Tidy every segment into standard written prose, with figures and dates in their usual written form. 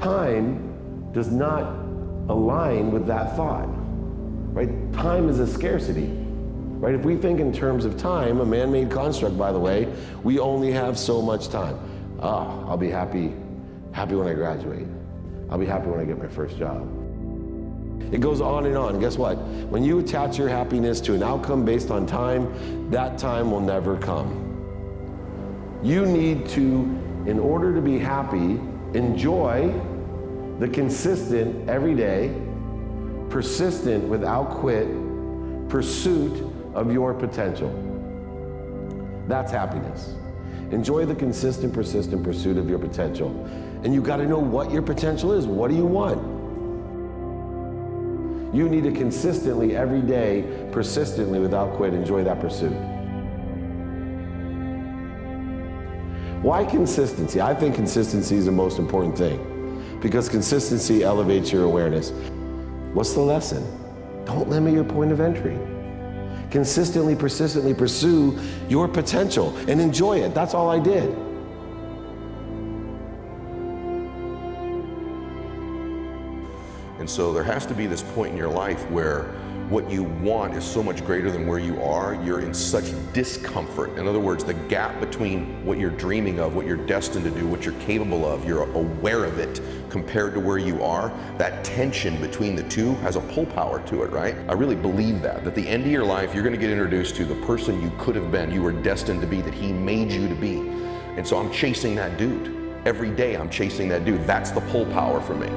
Time does not align with that thought, right? Time is a scarcity, right? If we think in terms of time, a man-made construct, by the way, we only have so much time. I'll be happy when I graduate. I'll be happy when I get my first job. It goes on and on. Guess what? When you attach your happiness to an outcome based on time, that time will never come. You need to, in order to be happy, enjoy the consistent, everyday, persistent, without quit, pursuit of your potential. That's happiness. Enjoy the consistent, persistent pursuit of your potential. And you gotta know what your potential is. What do you want? You need to consistently, every day, persistently, without quit, enjoy that pursuit. Why consistency? I think consistency is the most important thing because consistency elevates your awareness. What's the lesson? Don't limit your point of entry. Consistently, persistently pursue your potential and enjoy it. That's all I did. And so there has to be this point in your life where what you want is so much greater than where you are. You're in such discomfort. In other words, the gap between what you're dreaming of, what you're destined to do, what you're capable of, you're aware of it compared to where you are. That tension between the two has a pull power to it, right? I really believe that at the end of your life, you're gonna get introduced to the person you could have been, you were destined to be, that he made you to be. And so I'm chasing that dude. Every day I'm chasing that dude. That's the pull power for me.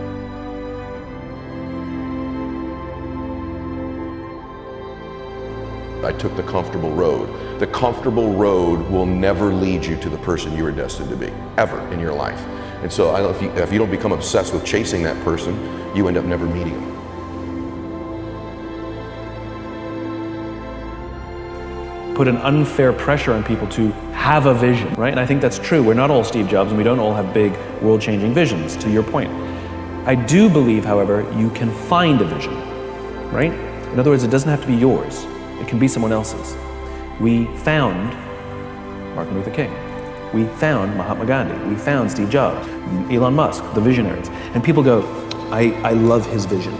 I took the comfortable road. The comfortable road will never lead you to the person you were destined to be, ever in your life. And so if you don't become obsessed with chasing that person, you end up never meeting him. Put an unfair pressure on people to have a vision, right? And I think that's true. We're not all Steve Jobs and we don't all have big world-changing visions, to your point. I do believe, however, you can find a vision, right? In other words, it doesn't have to be yours. It can be someone else's. We found Martin Luther King. We found Mahatma Gandhi. We found Steve Jobs, Elon Musk, the visionaries. And people go, I love his vision.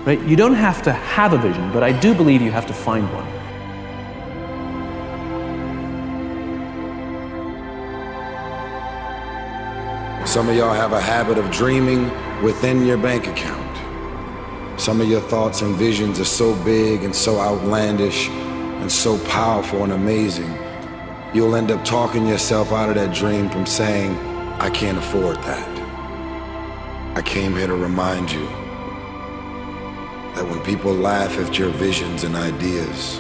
Right? You don't have to have a vision, but I do believe you have to find one. Some of y'all have a habit of dreaming within your bank account. Some of your thoughts and visions are so big and so outlandish and so powerful and amazing, you'll end up talking yourself out of that dream from saying, I can't afford that. I came here to remind you that when people laugh at your visions and ideas,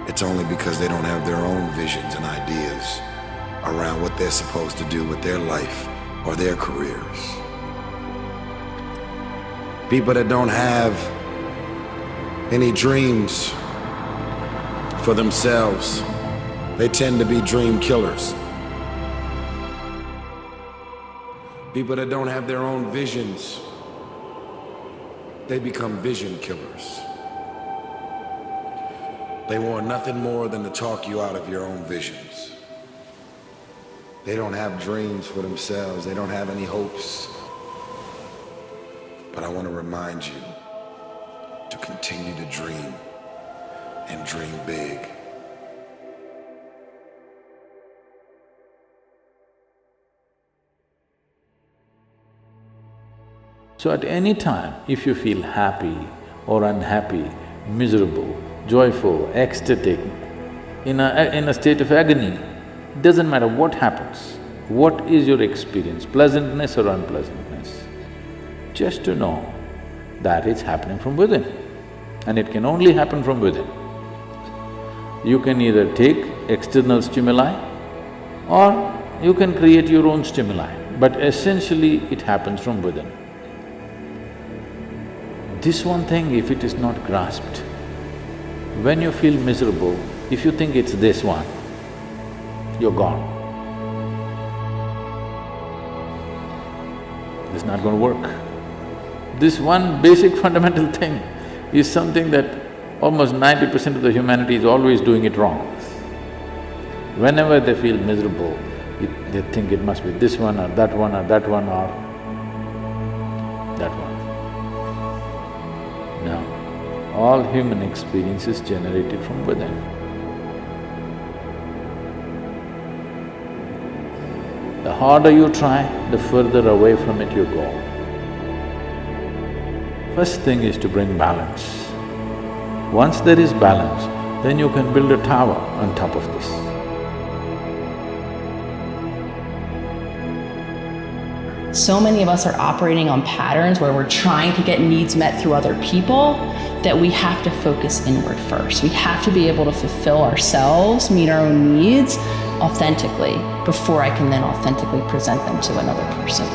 it's only because they don't have their own visions and ideas around what they're supposed to do with their life or their careers. People that don't have any dreams for themselves, they tend to be dream killers. People that don't have their own visions, they become vision killers. They want nothing more than to talk you out of your own visions. They don't have dreams for themselves. They don't have any hopes. But I want to remind you to continue to dream and dream big. So at any time, if you feel happy or unhappy, miserable, joyful, ecstatic, in a state of agony, doesn't matter what happens, what is your experience, pleasantness or unpleasantness, just to know that it's happening from within, and it can only happen from within. You can either take external stimuli or you can create your own stimuli, but essentially it happens from within. This one thing, if it is not grasped, when you feel miserable, if you think it's this one, you're gone. It's not going to work. This one basic fundamental thing is something that almost 90% of the humanity is always doing it wrong. Whenever they feel miserable, They think it must be this one or that one or that one or that one. No, all human experience is generated from within. The harder you try, the further away from it you go. First thing is to bring balance. Once there is balance, then you can build a tower on top of this. So many of us are operating on patterns where we're trying to get needs met through other people that we have to focus inward first. We have to be able to fulfill ourselves, meet our own needs authentically before I can then authentically present them to another person.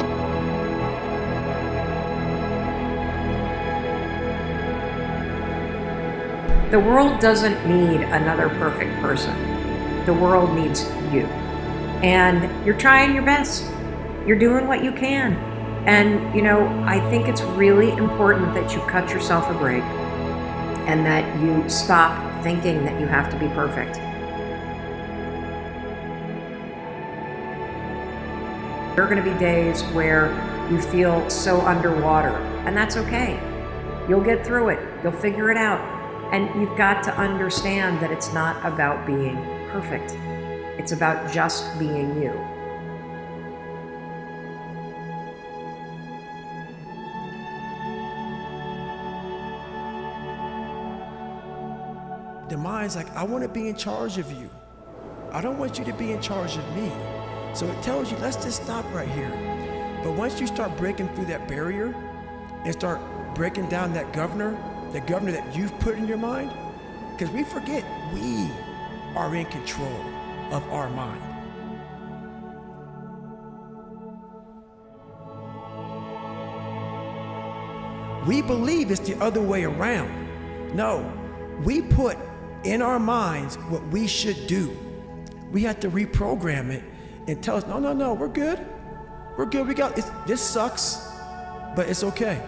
The world doesn't need another perfect person. The world needs you. And you're trying your best. You're doing what you can. And, you know, I think it's really important that you cut yourself a break and that you stop thinking that you have to be perfect. There are going to be days where you feel so underwater, and that's okay. You'll get through it. You'll figure it out. And you've got to understand that it's not about being perfect. It's about just being you. The mind's like, I want to be in charge of you. I don't want you to be in charge of me. So it tells you, let's just stop right here. But once you start breaking through that barrier and start breaking down that governor that you've put in your mind, because we forget we are in control of our mind. We believe it's the other way around. No, we put in our minds what we should do. We have to reprogram it and tell us, no, we're good. We're good, this sucks, but it's okay.